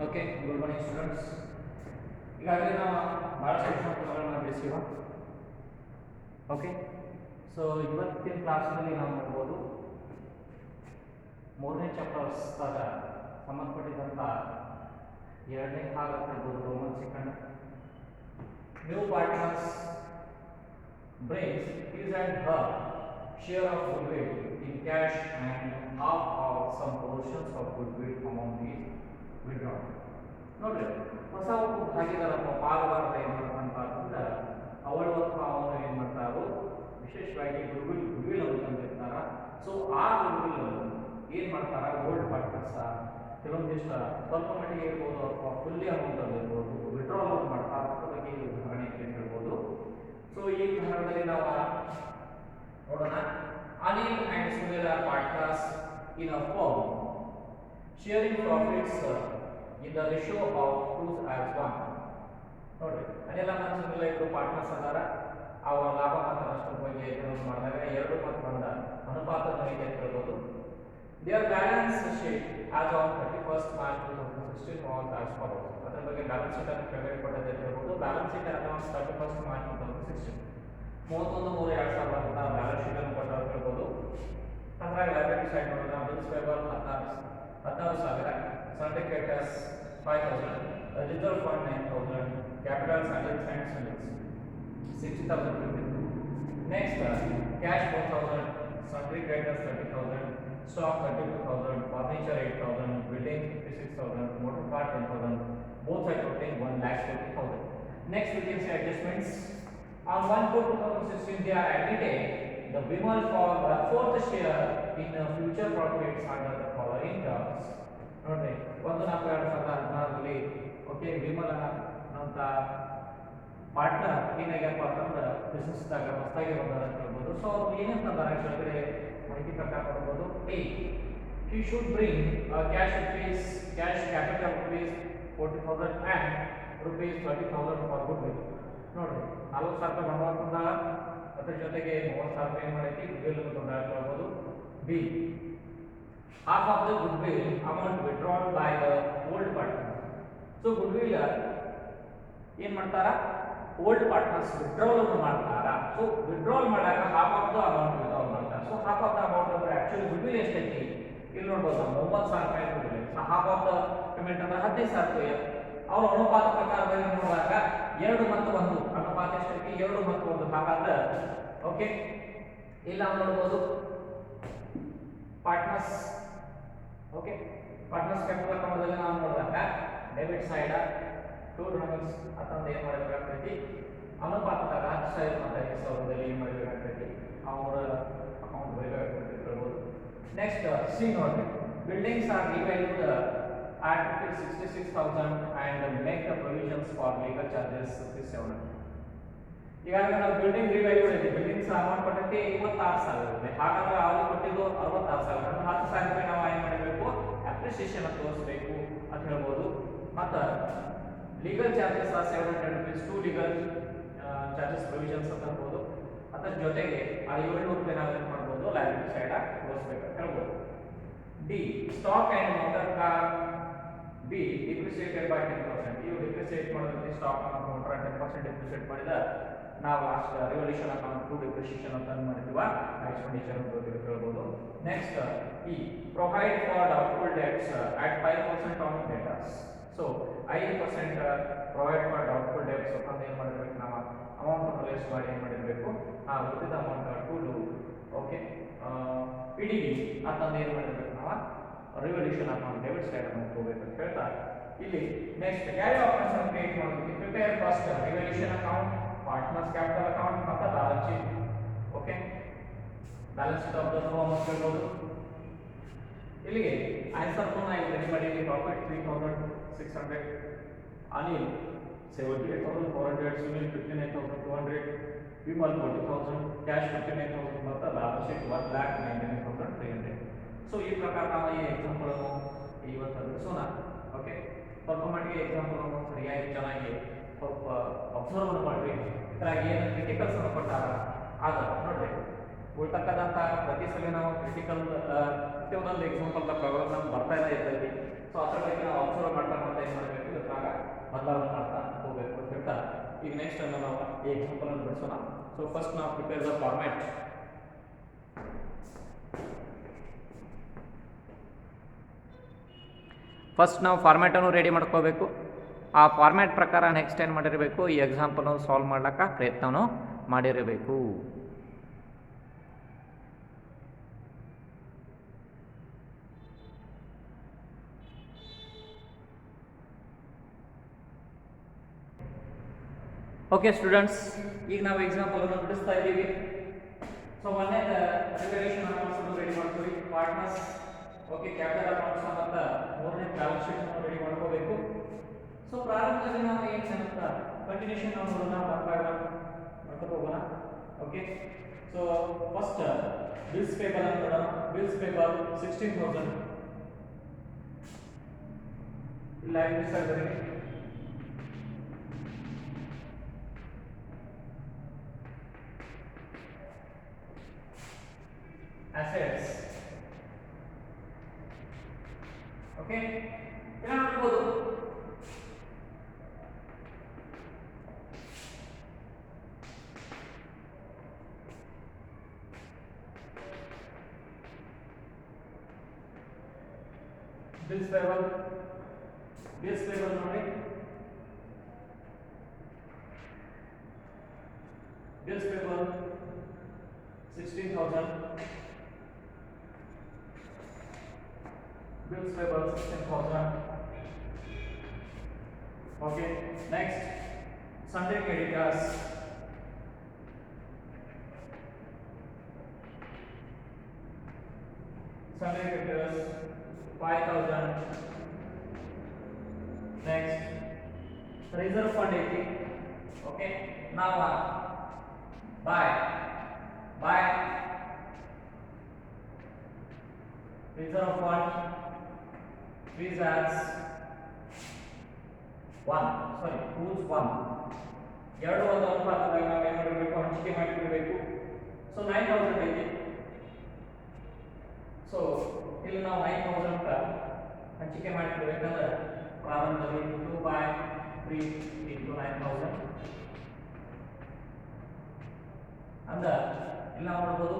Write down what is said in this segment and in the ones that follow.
Okay, good morning students. ಈಗಾಗಲೇ ನಾವು ಭಾಳಷ್ಟು ಎಕ್ಸಾಂಪಲ್ಗಳನ್ನ ಬಿಡಿಸಿವ. ಓಕೆ, ಸೊ ಇವತ್ತಿನ ಕ್ಲಾಸ್ನಲ್ಲಿ ನಾವು ನೋಡ್ಬೋದು ಮೂರನೇ ಚಾಪ್ಟರ್ಸ್ದಾಗ ಸಂಬಂಧಪಟ್ಟಿದ್ದಂಥ ಎರಡನೇ ಭಾಗ ನೋಡ್ಬೋದು. Roman second new partners brings his and her share of goodwill in cash and half of some portions of goodwill among these withdrawn. ನೋಡ್ರಿ, ಹೊಸ ಒಬ್ಬ ಭಾಗಿದಾರ ಪಾಲುದಾರ ಏನು ಮಾಡ್ತಾನಪ್ಪ ಅಂದ್ರೆ ಅವಳು ಅಥವಾ ಅವನು ಏನು ಮಾಡ್ತಾರೋ ವಿಶೇಷವಾಗಿ ಗುಡ್ವಿಲ್ ಅಂತ ತಂದಿರ್ತಾರ. ಸೊ ಆ ಗುಡ್ವಿಲ್ ಏನು ಮಾಡ್ತಾರ, ಓಲ್ಡ್ ಪಾರ್ಟ್ನರ್ಸ್ ಕೆಲವೊಂದಿಷ್ಟ ಸ್ವಲ್ಪ ಮಟ್ಟಿಗೆ ಇರ್ಬೋದು ಅಥವಾ ಫುಲ್ಲಿ ಅಮೌಂಟ್ ಅಲ್ಲಿ ಇರ್ಬೋದು ವಿಡ್ರಾಲ್ ಮಾಡ್ತಾರೆ. ಅದ್ರ ಬಗ್ಗೆ ಈ ಉದಾಹರಣೆ ಏನು ಹೇಳ್ಬೋದು. ಸೊ ಈ ಉದಾಹರಣೆಯಲ್ಲಿ ನಾವು ನೋಡೋಣ. Anil and Sunil are partners in a firm sharing profits in the ratio of 2:1. ನೋಡ್ರಿ, ಅನಿಲ್ ಮತ್ತು ಸುನಿಲ್ ಇಬ್ಬರು ಪಾರ್ಟ್ನರ್ಸ್ ಅದಾರ. ಅವರ ಲಾಭ ಮತ್ತು ನಷ್ಟದ ಬಗ್ಗೆ ವಿರೋಧ ಮಾಡಿದಾಗ 2 ಮತ್ತು 1 ಅನುಪಾತದ ಬಗ್ಗೆ ಹೇಳ್ಬೋದು. Their balance sheet as on 31st March 2016 was as follows. ಅದರ ಬಗ್ಗೆ ಬ್ಯಾಲೆನ್ಸ್ ಶೀಟ್ ಅನ್ನು ಕೆಳಗೆ ಕೊಟ್ಟಿದೆ ಹೇಳ್ಬೋದು. Balance sheet as on 31st March 2016 31/3/2016 balance sheet ಅನ್ನು ಕೊಟ್ಟರು ಹೇಳ್ಬೋದು. ಅದ್ರಾಗ ಲಯಬಿಲಿಟಿ ಸೈಡ್ ನೋಡಿದ್ರೆ bills payable 16,000, sundry creditors 5,000, reserve fund 9,000, capital assets and 60,000. Next cash 4,000, sundry creditors 30,000, stock 32,000, furniture 8,000, building 56,000, motor part 10,000, both are totaling 1,40,000. Next we can say adjustments. On 1/4/2016 they are admitting the Vimal for 1/4 share in future profits under the following terms. ನೋಡ್ರಿ, 1/4/2016 okay Vimal ಅಂತ partner ಏನಾಗ್ಯಪ್ಪ ಅಂತಂದ್ರೆ ಬಿಸ್ನೆಸ್ದಾಗ ಹೊಸದಾಗಿ ಬಂದಾರ ಅಂತ ಹೇಳ್ಬೋದು. So ಅವ್ರು ಏನಂತಂದಾರೆ ಕೆಳಗಡೆ ಮಾಹಿತಿ ಪ್ರಕಾರ ನೋಡ್ಬೋದು. he should bring cash capital rupees 40,000 and rupees 30,000 for goodwill. ನೋಡ್ರಿ, 40,000 ರೂಪಾಯಿ ಬಂಡವಾಳ ತಂದಾಳ, ಅದ್ರ ಜೊತೆಗೆ 30,000 ರೂಪಾಯಿ ಏನು ಮಾಡೈತಿ ಗುಡ್ವಿಲ್ ತಂದಾಳ ಹೇಳ್ಬೋದು. B half of the goodwill amount withdrawn by the old partner. So goodwill ಏನ್ ಮಾಡ್ತಾರ, ಓಲ್ಡ್ ಪಾರ್ಟ್ನರ್ಸ್ ವಿಡ್ರಾಲ್ ಅನ್ನು ಮಾಡ್ತಾರ. ಸೊ ವಿಡ್ರಾಲ್ ಮಾಡಾಗ half of the amount withdrawal ಮಾಡ್ತಾರೆ. So half of the amount ಅಂದ್ರೆ ಆಕ್ಚುಲಿ ಗುಡ್ವಿಲ್ ಎಷ್ಟೈತಿ ಇಲ್ಲಿ ನೋಡ್ಬೋದು, 30,000 ರೂಪಾಯಿ goodwill. So half of the payment ಅಂದ್ರೆ 15,000 ರೂಪಾಯಿ. ಅವ್ರ ಅನುಪಾತ ಪ್ರಕಾರವಾಗಿ ನೋಡಿದಾಗ 2 ಮತ್ತು 1 ಅನುಪಾತ ಎಷ್ಟೈತಿ, 2 ಮತ್ತು 1 ಹಾಗಾದ್ರೆ ಓಕೆ ಇಲ್ಲಿ ನಾವು ನೋಡ್ಬೋದು ಪಾರ್ಟ್ನರ್ಸ್. ಓಕೆ, ಪಾರ್ಟ್ನರ್ಸ್ ಕ್ಯಾಪಿಟಲ್ ಅಕೌಂಟ್ದಲ್ಲಿ ನಾವು ನೋಡಿದಾಗ ಡೆಬಿಟ್ ಸೈಡ್ 2 ಡ್ರಾಯಿಂಗ್ಸ್ ಅಂತಂದು ಏನು ಮಾಡಬೇಕಾಗ್ತೈತಿ, ಅನುಪಾತದಾಗ 10,000 ಮತ್ತು 5,000ದಲ್ಲಿ ಏನು ಮಾಡಬೇಕಾಗ್ತೈತಿ, ಅವರ ಅಕೌಂಟ್ ಬರೀಬೇಕಾಗ್ತೈತಿ ಹೇಳ್ಬೋದು. ನೆಕ್ಸ್ಟ್ ಸಿ ನೋಡ್ರಿ, buildings are revalued at 66,000 and make the provisions for legal charges 5700. ಈಗಾಗಲೇ ನಾವು ಬಿಲ್ಡಿಂಗ್ ರಿವ್ಯಾಲ್ಯೂಡ್ ಇದೆ, ಬಿಲ್ಡಿಂಗ್ಸ್ ಅಮೌಂಟ್ ಕೊಟ್ಟಂತೆ 26,000 ರೂಪಾಯಿ. ಹಾಗಾದ್ರೆ ಅವ್ರು ಕೊಟ್ಟಿದ್ದು 66,000 ಅಂದ್ರೆ 10,000 ರೂಪಾಯಿ ನಾವು ಏನು ಮಾಡಬೇಕು, ಅಪ್ರಿಸಿಯೇಷನ್ ಅಂತ ತೋರಿಸಬೇಕು ಅಂತ ಹೇಳ್ಬೋದು. ಮತ್ತು legal charges 700 rupees, 2 legal charges provisions ಅಂತ ಹೇಳ್ಬೋದು. ಅದರ ಜೊತೆಗೆ ಆ 700 ರೂಪಾಯಿ ನಾವು ಏನು ಮಾಡ್ಬೋದು, ಲಯಬಿಲಿಟಿ ಸೈಡ್ ತೋರಿಸ್ಬೇಕು ಅಂತ ಹೇಳ್ಬೋದು. D stock and motor car B depreciated by 10%. ಇವು ಡಿಪ್ರಿಸಿಯೇಟ್ ಮಾಡೋದ್ರಲ್ಲಿ ಸ್ಟಾಕ್ ಮತ್ತು ಮೋಟರ್ 10% ಡಿಪ್ರಿಸಿಯೇಟ್ ಮಾಡಿದ ನಾವು last revaluation account to depreciation ಅಂತ ಮಾಡಿದ್ವಿ, ಎಕ್ಸ್ಪೆಂಡಿಚರ್ ಅಂತ ಹೇಳ್ಬೋದು. Next E provide for doubtful debts at 5% on debtors. So 5% provide for doubtful debts ಅಂತ ಏನು ಮಾಡಿರ್ಬೇಕು, ನಾವು ಅಮೌಂಟ್ ರಿಲೀಸ್ ಮಾಡಿ ಏನು ಮಾಡಿರಬೇಕು, ಆ ಉಳಿದ amount to do okay P D B ಅಂತಂದು ಏನು ಮಾಡಿರ್ಬೇಕು, ನಾವು ರಿವಲ್ಯೂಷನ್ ಅಕೌಂಟ್ ಡೆಬಿಟ್ ಸೈಡ್ ಅನ್ನು ಹೋಗ್ಬೇಕು ಅಂತ ಹೇಳ್ತಾ ಇಲ್ಲಿ ನೆಕ್ಸ್ಟ್ ಕ್ಯಾರಿ ಆಪರೇಷನ್ ಕ್ರಿಯೇಟ್ ಮಾಡೋದಕ್ಕೆ prepare first revaluation account, partners capital account ಮತ್ತು balance sheet. Okay, balance sheet of the firm ಅಂತ ಹೇಳ್ಬೋದು. ಇಲ್ಲಿಗೆ ಆನ್ಸರ್ ಪುನಃ ಇಲ್ಲಿ ರೆಡಿ ಮಾಡಿ. ಪ್ರಾಫಿಟ್ 3,600, ಅನಿಲ್ 78,400, ಸುನಿಲ್ 59,200, ವಿಮಲ್ 40,000, ಕ್ಯಾಶ್ 59,000 ಮತ್ತು ಬ್ಯಾಲೆನ್ಸ್ ಶೀಟ್ 1,99,300. ಸೊ ಈ ಪ್ರಕಾರ ನಾವು ಈ ಎಕ್ಸಾಂಪಲನ್ನು ಇವತ್ತು ಬಿಡಿಸೋಣ. ಓಕೆ, ಸ್ವಲ್ಪ ಮಟ್ಟಿಗೆ ಎಕ್ಸಾಂಪಲನ್ನು ಸರಿಯಾಗಿ ಚೆನ್ನಾಗಿ ಸ್ವಲ್ಪ ಅಬ್ಸರ್ವ್ ಮಾಡಿರಿ. ಇದ್ರಾಗ ಏನು ಕ್ರಿಟಿಕಲ್ಸ್ ಅನ್ನು ಕೊಟ್ಟಾರ ಆಗ ನೋಡ್ರಿ, ಉಳ್ತಕ್ಕಂಥ ಪ್ರತಿ ಸಲ ನಾವು ಕ್ರಿಟಿಕಲ್ ಪ್ರತಿಯೊಂದೊಂದು ಎಕ್ಸಾಂಪಲ್ ಪ್ರಾಬ್ಲಮ್ ನಮ್ಗೆ ಬರ್ತಾ ಇರ್ತೈತಿ. ಸೊ ಅದ್ರ ಬಗ್ಗೆ ನಾವು ಅಬ್ಸರ್ವ್ ಮಾಡ್ತಾ ಮಾಡ್ತಾ ಏನು ಮಾಡಬೇಕು ಇದ್ರಾಗ ಬದಲಾವಣೆ ಮಾಡ್ತಾ ಹೋಗಬೇಕು ಅಂತ ಹೇಳ್ತಾ ಈಗ ನೆಕ್ಸ್ಟ್ ನಾವು ಈ ಎಕ್ಸಾಂಪಲ್ ಅನ್ನು ಬಿಡಿಸೋಣ. ಸೊ ಫಸ್ಟ್ ನಾವು ಪ್ರಿಪೇರ್ ದ ಫಾರ್ಮ್ಯಾಟ್. ಫಸ್ಟ್ ನಾವು ಫಾರ್ಮ್ಯಾಟನ್ನು ರೆಡಿ ಮಾಡ್ಕೋಬೇಕು. ಆ ಫಾರ್ಮ್ಯಾಟ್ ಪ್ರಕಾರ ನೆಕ್ಸ್ಟ್ ಏನು ಮಾಡಿರಬೇಕು, ಈ ಎಕ್ಸಾಂಪಲ್ ಸಾಲ್ವ್ ಮಾಡ್ಲಿಕ್ಕೆ ಪ್ರಯತ್ನವನ್ನು ಮಾಡಿರಬೇಕು. ಓಕೆ ಸ್ಟೂಡೆಂಟ್ಸ್, ಈಗ ನಾವು ಎಕ್ಸಾಂಪಲ್ ಅನ್ನು ಬಿಡಿಸ್ತಾ ಇದ್ದೀವಿ. ಸೊ ಒಂದೇ ರಿವಲ್ಯೂಷನ್ ಅಕೌಂಟ್ಸ್ ರೆಡಿ ಮಾಡ್ತೀವಿ, ಪಾರ್ಟ್ನರ್ಸ್, ಓಕೆ, ಕ್ಯಾಪಿಟಲ್ ಅಕೌಂಟ್ಸ್ ಮತ್ತು ಮೂರನೇ ಬ್ಯಾಲೆನ್ಸ್ ಶೀಟ್ ಅನ್ನು ರೆಡಿ ಮಾಡ್ಕೋಬೇಕು. ಸೊ ಪ್ರಾರಂಭದಲ್ಲಿ ನಾವು ಏನು ಅಂತ ಕಂಟಿನ್ಯೂಷನ್ ನಾವು ನೋಡೋಣ, ಮಾಡ್ಕೊಂಡು ಹೋಗೋಣ. Okay, so first bills payable ಅಂತ ನೋಡೋಣ. ಬಿಲ್ಸ್ ಪೇಬಲ್ 16,000 ಇಲ್ಲ ಮಿಸ್ ಆಗಿದ್ರೆ assets. Okay, ಏನು ಮಾಡ್ಬೋದು, bills payable ನೋಡಿ, bills payable 16,000, bills payable 16,000. Okay, next sundry creditors, sundry creditors 5,000. Next reserve fund 80. Okay, now buy reserve fund trees as 1, sorry, who's 1 ಎರಡು ಒಂದು ಅನುಪಾತದಾಗ ನಾವು ಏನು ಮಾಡಬೇಕು, ಹಂಚಿಕೆ ಮಾಡಿಬಿಡಬೇಕು. ಸೊ 9,000 ಐತಿ. ಸೊ ಇಲ್ಲಿ ನಾವು 9,000 ಹಂಚಿಕೆ ಮಾಡಿಬಿಡ್ಬೇಕಂದ್ರೆ ಪ್ರಾರಂಭದಲ್ಲಿ 2/3 into 9,000 ಅಂದ್ರೆ ಇಲ್ಲಿ ನಾವು ನೋಡ್ಬೋದು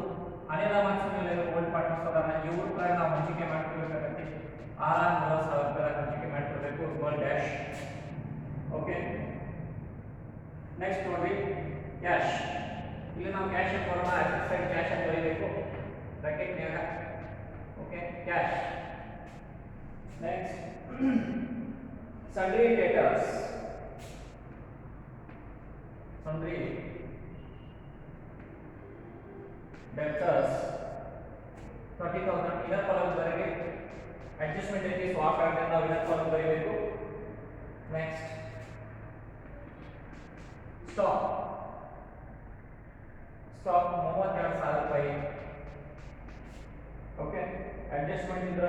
ಅನಿಲ ಮಾನ್ಸೂನ್ ಗೋಲ್ಡ್ ಪಾರ್ಟ್ನರ್ಸ್ ಅದನ್ನ ಇವ್ರ ಪ್ರಕಾರ ನಾವು ಹಂಚಿಕೆ ಮಾಡ್ಕೊಳ್ಬೇಕಾಗತ್ತೆ. 6,40,000 ರೂಪಾಯಿ ಹಂಚಿಕೆ ಮಾಡ್ಕೊಳ್ಬೇಕು ಗೋಲ್ಡ್ ಡ್ಯಾಶ್. ಓಕೆ, ನೆಕ್ಸ್ಟ್ ನೋಡಿ ಕ್ಯಾಶ್. ಇಲ್ಲಿ ನಾವು cash from asset side cash ಅಂತ ಬರೀಬೇಕು ಬ್ರಾಕೆಟ್ನಾಗ. Okay, cash. Next sundry debtors, sundry debtors 30,000 ಇದರ ಕಾಲಮ್ ಬರೆಗೆ ಅಡ್ಜಸ್ಟ್ಮೆಂಟ್ ಐತಿ, ಸ್ವಾಪ್ ಆಗಿ ನಾವು ಇದರ ಕಾಲಮ್ ಬರೀಬೇಕು. ನೆಕ್ಸ್ಟ್ ಸ್ಟಾಕ್ 32,000 ರೂಪಾಯಿ. ಓಕೆ, ಅಡ್ಜಸ್ಟ್ಮೆಂಟ್ ಇದ್ರ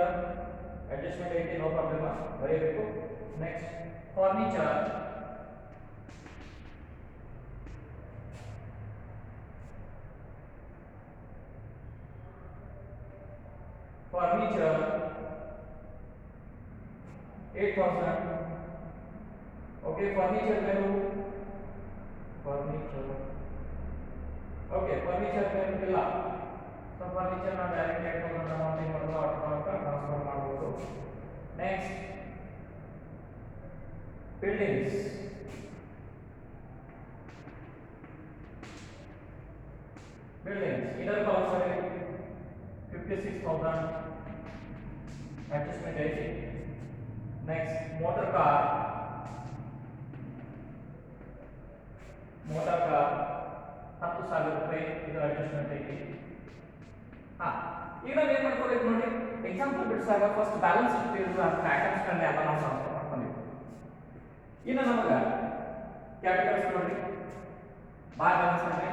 ಅಡ್ಜಸ್ಟ್ಮೆಂಟ್ ಐತಿ, ನೋ ಪ್ರಾಬ್ಲಮ್, ಬರೀಬೇಕು. Next furniture 8,000. ಓಕೆ, ಫರ್ನಿಚರ್ ಮೇಲೆ ಓಕೆ, ಫರ್ನಿಚರ್ ಮೇಲೆ ಇಲ್ಲ. ಸೊ ಫರ್ನಿಚರ್ ನಾವು ಡೈರೆಕ್ಟ್ 8,000 ಅಮೌಂಟ್ ಏನು ಮಾಡೋದು, ಆಟೋಮೆಟಿಕ್ ಟ್ರಾನ್ಸ್ಫರ್ ಮಾಡಬಹುದು. ನೆಕ್ಸ್ಟ್ buildings ಇದರ ಕಾಲಮ್ ಸರಿ 56,000 ಅಡ್ಜಸ್ಟ್ಮೆಂಟ್ ಐತಿ. ನೆಕ್ಸ್ಟ್ ಮೋಟಾರ್ ಕಾರ್ 10,000 ರೂಪಾಯಿ, ಇದರ ಅಡ್ಜಸ್ಟ್ಮೆಂಟ್ ಐತಿ. ಈಗ ನಾವು ಏನು ಮಾಡ್ಕೋಬೇಕು ನೋಡಿ, ಎಕ್ಸಾಂಪಲ್ ಬಿಡಿಸಿದಾಗ ಫಸ್ಟ್ ಬ್ಯಾಲೆನ್ಸ್ ಇಟ್ಟಿರುವ ಐಟಮ್ಸ್ ಗಳನ್ನ ಎಲ್ಲ ನಾವು ಟ್ರಾನ್ಸ್ಫರ್ ಮಾಡ್ಕೊಂಡಿವಿ. ಇನ್ನು ನಮಗೆ ಕ್ಯಾಪಿಟಲ್ಸ್ ನೋಡಿ, ಬಾರ್ ಬ್ಯಾಲೆನ್ಸ್ ಅಂದ್ರೆ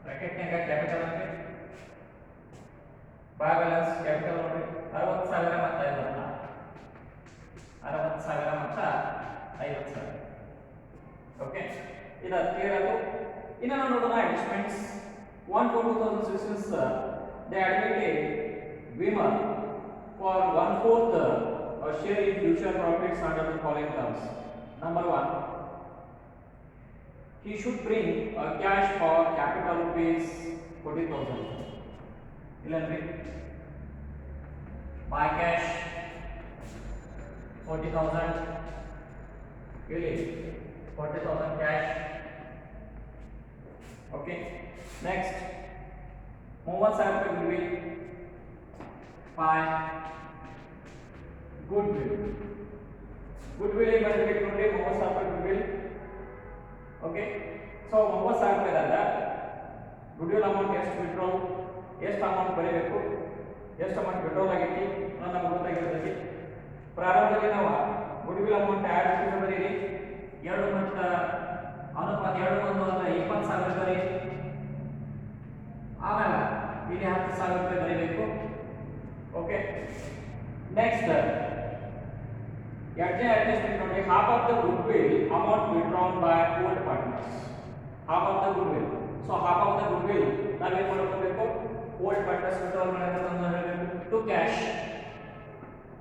ಬ್ರಾಕೆಟ್ನಾಗ ಕ್ಯಾಪಿಟಲ್ ಅಂದ್ರೆ ಬಾರ್ ಬ್ಯಾಲೆನ್ಸ್ ಕ್ಯಾಪಿಟಲ್ ನೋಡಿ 60,000 ಮತ್ತು 50,000 ಮತ್ತು 50,000. ಓಕೆ, ಇದು ಕ್ಲಿಯರ್ ಆಯ್ತು. ಇನ್ನು ನಾವು ನೋಡೋಣ adjustments. 1/4/2006 they admitted Weimar for 1/4 a share in future profits under the following terms. Number 1, he should bring a cash for capital rupees 40,000. Illandri buy cash 40,000 ಇಲ್ಲಿ 40,000 cash. Okay, next Mohammed Sahib ka goodwill buy goodwill ಏನು ಬರಬೇಕು ನೋಡಿ Mohammed Sahib ka goodwill. Okay, so Mohammed Sahib ಇದಾಗ goodwill amount ಎಷ್ಟು withdraw, ಎಷ್ಟು amount ಬರಬೇಕು, ಎಷ್ಟು amount withdraw ಆಗೈತಿ ಅನ್ನೋದು ನಮಗೆ ಗೊತ್ತಾಗಿರ್ತೈತಿ. ಪ್ರಾರಂಭದಲ್ಲಿ ನಾವು goodwill amount ಆಡ್ ಮಾಡಿ ಬರೀರಿ, 2 ಮತ್ತು ಅನುಪಾತ 2 1 ಅಂದ್ರೆ 20,000 ಬರೀ. ಆಮೇಲೆ ಇಲ್ಲಿ 10,000 ರೂಪಾಯಿ ಬರೀಬೇಕು. ಓಕೆ, ನೆಕ್ಸ್ಟ್ ಎರಡನೇ ಅಡ್ಜಸ್ಟ್ಮೆಂಟ್ ನೋಡಿ, half of the goodwill amount withdrawn by old partners. half of the goodwill, so half of the goodwill ನಾವು ಏನು ಮಾಡ್ಕೋಬೇಕು, old partners withdraw ಮಾಡಬೇಕು ಅಂತ ಹೇಳಬೇಕು. to cash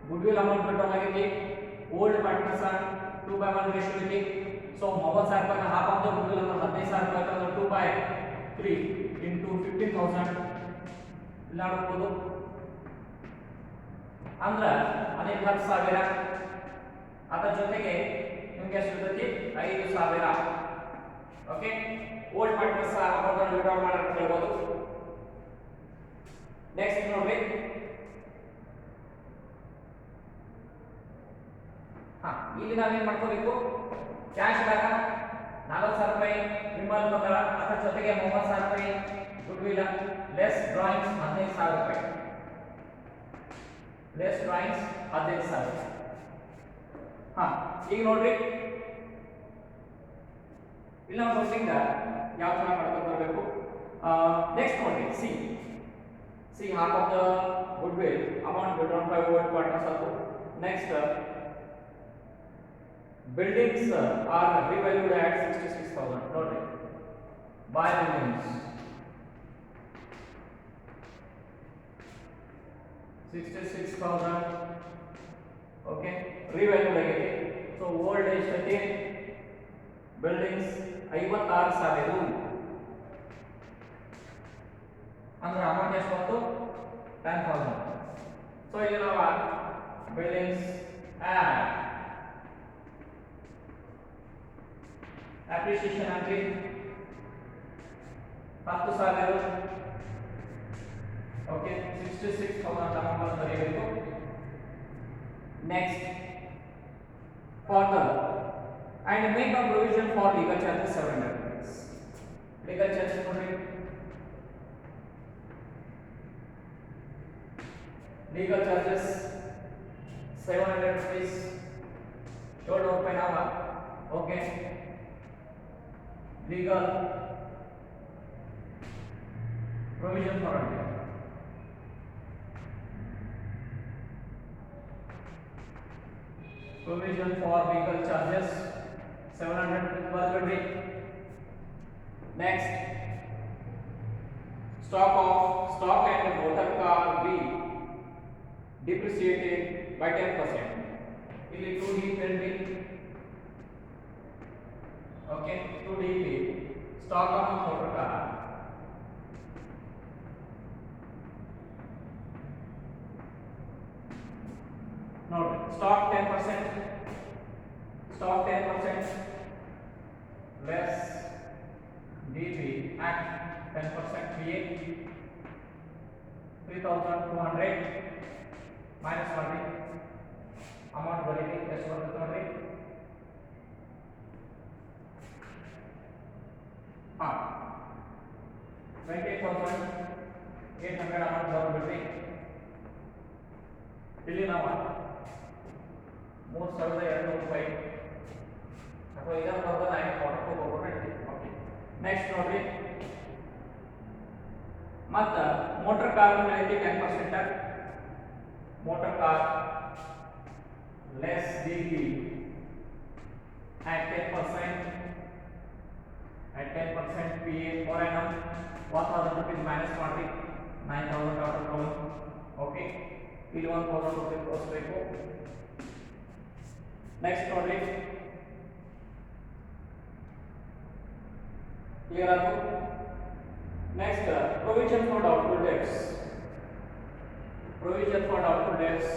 goodwill amount withdrawn ಆಗೈತಿ, old partners 2/1 ರೇಷಿಯೋ ಐತಿ. ಸೊ 30,000 ರೂಪಾಯಿ half of the goodwill ಅಂದ್ರೆ 15,000 ರೂಪಾಯಿ ಅಂದ್ರೆ 2/3 into 15,000 ಇಲ್ಲ ನೋಡಬಹುದು. ಅಂದ್ರೆ ಅದೇ 10,000, ಅದರ ಜೊತೆಗೆ ನಿಮಗೆ ಎಷ್ಟು ಇರ್ತೈತಿ 5,000. Okay, old partners amount withdraw ಮಾಡಕ್ಕೆ ಹೇಳ್ಬೋದು. ನೆಕ್ಸ್ಟ್ ನೋಡ್ರಿ, ಇಲ್ಲಿ ನಾವೇನ್ ಮಾಡ್ಕೋಬೇಕು, ಕ್ಯಾಶ್ ದಾಗ 4,000 ರೂಪಾಯಿ ವಿಮಲ್ ಬಂಗಾರ, ಅದರ ಜೊತೆಗೆ 30,000 ರೂಪಾಯಿ ಗುಡ್ವಿಲ್, ಲೆಸ್ ಡ್ರಾಯಿಂಗ್ಸ್ 15,000 ರೂಪಾಯಿ, ಲೆಸ್ ಡ್ರಾಯಿಂಗ್ಸ್ 15,000. ಈಗ ನೋಡ್ರಿ, ಇಲ್ಲಿ ನಾವು ಕ್ವಶ್ಚನ್ ಯಾವ ತರ ಮಾಡ್ಕೊಂಡು ಬರಬೇಕು. ನೆಕ್ಸ್ಟ್ ನೋಡ್ರಿ, C half of the goodwill amount withdrawn by old partners also. Next, buildings are revalued at 66,000. ನೋಡ್ರಿ, buy buildings 66,000. ಓಕೆ, revalued ಆಗೈತಿ. ಸೊ ಓಲ್ಡ್ ಎಷ್ಟೈತಿ, ಬಿಲ್ಡಿಂಗ್ಸ್ 56,000 ಅಂದ್ರೆ ಅಮೌಂಟ್ ಎಷ್ಟು ಬಂತು, 10,000. ಸೊ ಇಲ್ಲಿ ನಾವು ಬಿಲ್ಡಿಂಗ್ಸ್ ಅಪ್ರಿಸಿಯೇಷನ್ ಅಂದ್ರೆ 10,000. ಓಕೆ, 66,000 ಅಮೌಂಟ್ ಬರೀಬೇಕು. Next, further and make a provision for legal charges 700 rupees. Legal charges ನೋಡ್ರಿ, legal charges 700 rupees, 700 ರೂಪಾಯಿ ನಾವ. Okay, legal provision for it. Provision for legal charges 700 per. Next, stock and motor car be depreciated by 10%. ಇಲ್ಲಿ 2D penalty. Okay, 2D stock of motor car. Note, stock 10%, less DB at 10% PA 3,200 minus 1 amount ಬರೀರಿ, ಎಷ್ಟು ಬರುತ್ತೆ ನೋಡ್ರಿ. 28,800 amount ಬರೋದ್ರಿ. ಇಲ್ಲಿ ನಾವು 3,200 ರೂಪಾಯಿ ಅಥವಾ ಇದರ ಬರೋದು ನಾನು ಕೊಡಕ್ಕೆ ಹೋಗ್ಬಿಟ್ಟು. ಓಕೆ, ನೆಕ್ಸ್ಟ್ ನೋಡ್ರಿ, ಮತ್ತು ಮೋಟರ್ ಕಾರ್ ಮೇಲೆ 10%, motor car less DB at 10%, at 10% PA per annum 1,000 rupees minus ಮಾಡಿ 9,000 total. ಓಕೆ, ಇಲ್ಲಿ 1000 ರೂಪಾಯಿ ತೋರಿಸಬೇಕು. ನೆಕ್ಸ್ಟ್ ನೋಡಿ ಕ್ಲಿಯರ್ ಆಯ್ತು. Next provision for doubtful debts. Provision for doubtful debts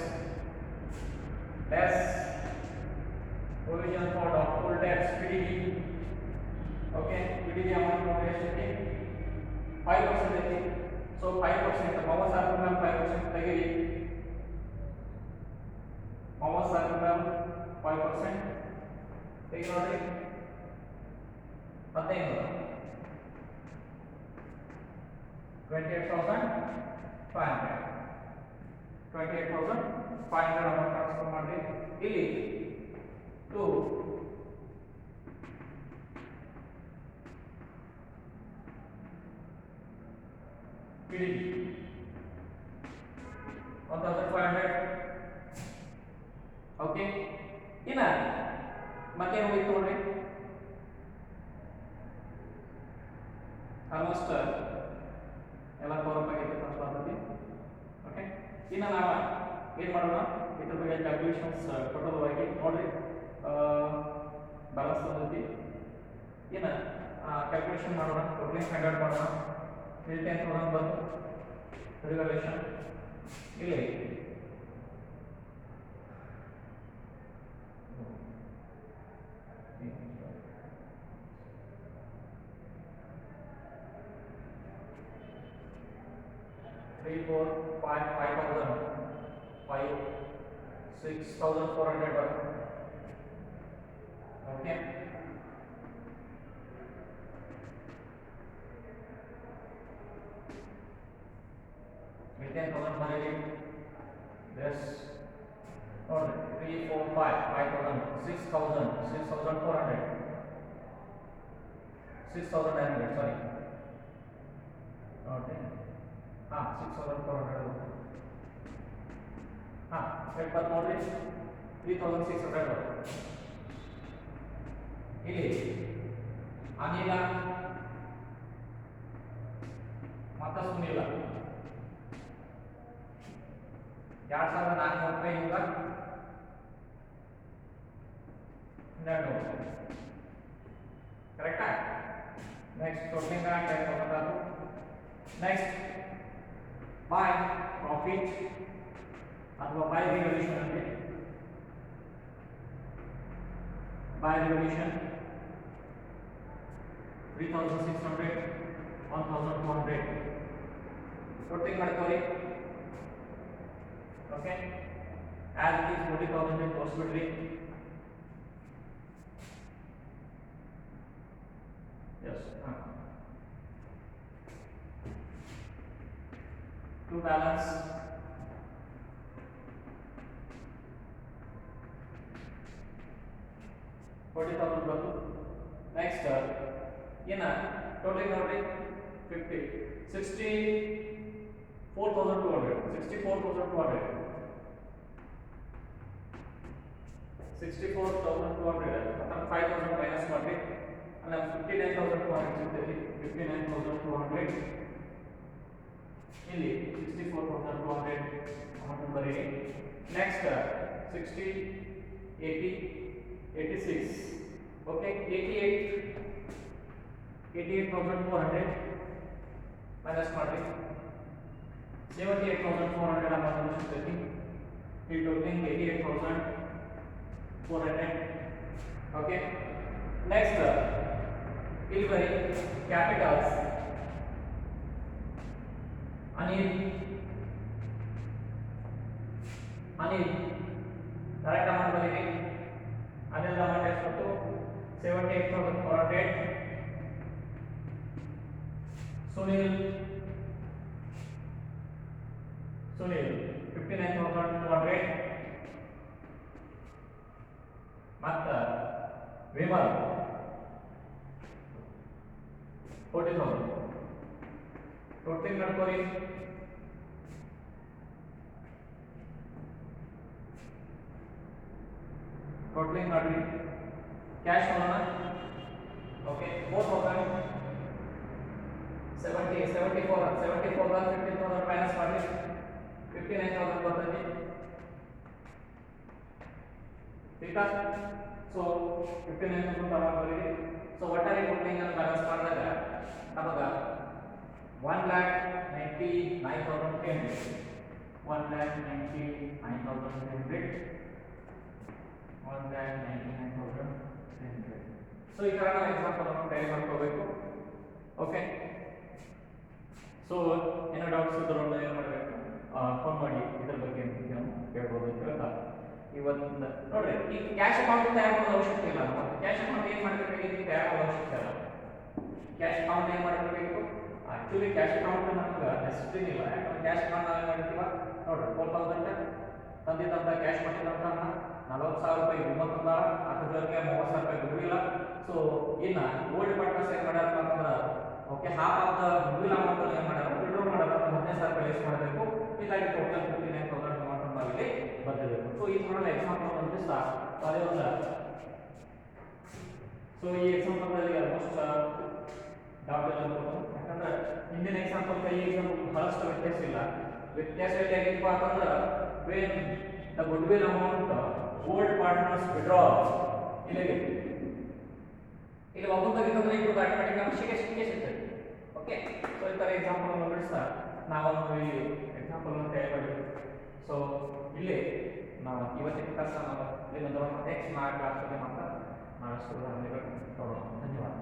less provision for doubtful debts PDD. Okay, PDD amount of ಎಷ್ಟು 5% ಐತಿ. So 5% mouse ಹಾಕಿದ ಮೇಲೆ 5% ತೆಗಿರಿ. ಮೌಸ್ ಹಾಕಿದ ಮೇಲೆ 5% ತೆಗಿ ನೋಡ್ರಿ 1500 28,500 28,500 ಅಮೌಂಟ್ ಟ್ರಾನ್ಸ್ಫರ್ ಮಾಡಿ ಇಲ್ಲಿ ಟು PDD 1,500. ಓಕೆ, ಇನ್ನ ಮತ್ತೇನು ಹೋಯ್ತು ನೋಡ್ರಿ, ಆಲ್ಮೋಸ್ಟ್ ಎಲ್ಲ ಕವರ್ ಆಗಿ ಟ್ರಾನ್ಸ್ಫರ್ ಆಗ್ತದೆ. ಓಕೆ, ಇನ್ನು ನಾವು ಏನು ಮಾಡೋಣ, ಇದ್ರ ಬಗ್ಗೆ ಕ್ಯಾಲ್ಕುಲೇಷನ್ಸ್ ಟೋಟಲ್ ಆಗಿ ನೋಡ್ರಿ. ಬ್ಯಾಲೆನ್ಸ್ ಬಂದೈತಿ, ಇನ್ನು ಕ್ಯಾಲ್ಕುಲೇಷನ್ ಮಾಡೋಣ. ಟೋಟಲಿ ಸ್ಟ್ಯಾಂಡರ್ಡ್ ಮಾಡೋಣ. ಇಲ್ಲಿ 10,000 ಬಂತು ರಿವಲ್ಯೂಷನ್. ಇಲ್ಲಿ three, 4, 5, 5,000, 5, 6,400. Okay. With 10,000 money, this. Or 3, 4, 5, 5,000, 6,000, 6,400, 6,900. Sorry. Okay. 6,400. ಇಪ್ಪತ್ತು ನೋಡ್ರಿ 3,600. ಇಲ್ಲಿ ಅನಿಲ ಮತ್ತು ಸುನಿಲ 2,400 ರೂಪಾಯಿ ಇಂದ 1200. ಕರೆಕ್ಟಾ? Next totalling 10,000. Next by profit ಅಥವಾ by revaluation ಅಂದ್ರೆ by revaluation 3,600, 1,200 ಟೋಟಲ್ ಮಾಡ್ಕೊಳ್ಳಿ. Okay, as it is 40,000 ತೋರಿಸ್ಬಿಡ್ರಿ. yes to balance $40,000. Next, total ನೋಡ್ರಿ 50, 64,200, 64,200, 64,200 ಅಥವಾ 5,000 ಮೈನಸ್ ಮಾಡ್ರಿ. ಅಲ್ಲ 59,200 ಸಿಗ್ತೈತಿ. 59,200 ಇಲ್ಲಿ 64,200 ಅಮೌಂಟ್ ಬರೀರಿ. ನೆಕ್ಸ್ಟ್ 60, 80, 86. ಓಕೆ, 88,400 ಮೈನಸ್ ಮಾಡಿ 78,400 ಅಮೌಂಟ್ ಸಿಗ್ತೈತಿ. ಈ ಟೋಟಲಿಂಗ್ 88,400. ಓಕೆ, ನೆಕ್ಸ್ಟ್ ಇಲ್ಲಿ ಬರೀ ಕ್ಯಾಪಿಟಲ್ಸ್ ಅನಿಲ್ ಕರೆಕ್ಟ್ ಅಮೌಂಟ್ ಬರೀರಿ. ಅನಿಲ್ ಅಮೌಂಟ್ ಎಷ್ಟು? 78,400. ಸುನಿಲ್ 59,200. ಮತ್ತು ವಿಮಲ್ 40,000. ಟೋಟಲ್ ಮಾಡ್ಕೊಳ್ಳಿ. ಟೋಟಲಿಂಗ್ ಮಾಡಿ ಕ್ಯಾಶ್ ಮಾಡೋಣ. ಓಕೆ, 4,000, 74,000 15,000 ಮೈನಸ್ ಮಾಡಿ 59,000 ಬರ್ತೈತಿ ठीक है सो 59,000 ತಗೊಂಡ್ಬರಿ सो ಒಟ್ಟಾರೆ ಕೊಟ್ಟಿಂಗ್ ಅನ್ನು ಬ್ಯಾಲೆನ್ಸ್ ಮಾಡಿದಾಗ ನಮಗೆ 1,99,300 सो ಈ ತರ ನಾವು ಎಕ್ಸಾಂಪಲ್ ಅನ್ನು ಟೈಪ್ ಮಾಡ್ಕೋಬೇಕು ಓಕೆ सो ಏನೋ ಡೌಟ್ಸ್ ಇದ್ರೂ ಏನು ಮಾಡಬೇಕು ಫೋನ್ ಮಾಡಿ ಇದರ ಬಗ್ಗೆ ನೀವು ಕೇಳಬಹುದು ಅಂತ ಹೇಳ್ತಾ ಇವತ್ತು ನೋಡ್ರಿ ಈ ಕ್ಯಾಶ್ ಅಕೌಂಟ್ ತಯಾರು ಮಾಡೋ ಅವಶ್ಯಕತೆ ಇಲ್ಲ ನಮಗೆ ಕ್ಯಾಶ್ ಅಕೌಂಟ್ ಏನು ಮಾಡಬೇಕಾಗಿದೆ ತಯಾರು ಮಾಡೋ ಅವಶ್ಯಕತೆ ಇಲ್ಲ ಕ್ಯಾಶ್ ಅಕೌಂಟ್ ಏನು ಮಾಡಬೇಕು ಆಕ್ಚುಲಿ ಕ್ಯಾಶ್ ಅಕೌಂಟ್ ನಮಗೆ ನೆಸೆಸಿಟಿ ಇಲ್ಲ ಯಾಕಂದ್ರೆ ಕ್ಯಾಶ್ ಅಕೌಂಟ್ ನಾವು ಏನು ಮಾಡ್ತೀವಿ ನೋಡ್ರಿ 4,000 ತಂದಿದ್ದಂತ ಕ್ಯಾಶ್ ಕೊಟ್ಟಿದ್ದಂತ 40,000 ರೂಪಾಯಿ ಗುಮ್ಮ ತಂದಾರ ಅದ್ರ ಜೊತೆಗೆ 30,000 ರೂಪಾಯಿ ಗುಡ್ವಿಲ್ಲ ಸೊ ಇನ್ನ ಓಲ್ಡ್ ಪಾರ್ಟ್ನರ್ಸ್ ಏನು ಮಾಡ್ಯಾರ ಅಂತಂದ್ರೆ okay half of the goodwill amount ಏನು ಮಾಡ್ಯಾರ ವಿಡ್ರಾ ಮಾಡ್ಯಾರ 15,000 ರೂಪಾಯಿ ಲೆಸ್ ಮಾಡಬೇಕು ಹೀಗಾಗಿ ಟೋಟಲ್ 59,000 ಅಮೌಂಟ್ ನಮಗೆ ಬರಬೇಕು ಸೊ ಈ ತರ ಎಕ್ಸಾಂಪಲ್ ಒಂದು ಸಹ ಅದೇ ಒಂದು ಸೊ ಈ ಎಕ್ಸಾಂಪಲ್ ಅಲ್ಲಿ ಆಲ್ಮೋಸ್ಟ್ ಡೌಟ್ ಇಲ್ಲ ಯಾಕಂದ್ರೆ ಹಿಂದಿನ ಎಕ್ಸಾಂಪಲ್ ಈ ಎಕ್ಸಾಂಪಲ್ ಬಹಳಷ್ಟು ವ್ಯತ್ಯಾಸ ಇಲ್ಲ ವ್ಯತ್ಯಾಸ ಹೇಗಿಪ್ಪ ಅಂತಂದ್ರೆ when the goodwill amount old partners withdraw ಇಲ್ಲಿ ಒಬ್ಬೊಬ್ಬರಿಗೆ ತಂದ್ರೆ ಇದು ಆಟೋಮ್ಯಾಟಿಕ್ ನಮಗೆ ಸಿಕ್ಕೇ ಸಿಗ್ತದೆ ಓಕೆ ಸೊ ಈ ತರ ಎಕ್ಸಾಂಪಲ್ ಅನ್ನು ಬಿಡಿಸ್ತಾ ನಾವು ಇಲ್ಲಿ ಎಕ್ಸಾಂಪಲ್ ಅನ್ನು ತಯಾರು ಮಾಡಿದ್ವಿ ಸೊ ಇಲ್ಲಿ ನಾವು ಇವತ್ತಿನ ಕ್ಲಾಸ್ ನಾವು ಇನ್ನೊಂದು ನೆಕ್ಸ್ಟ್ ಕ್ಲಾಸ್ ಅಲ್ಲಿ ಮಾತ್ರ ನಾವು ಸ್ಕೂಲ್ ಧನ್ಯವಾದ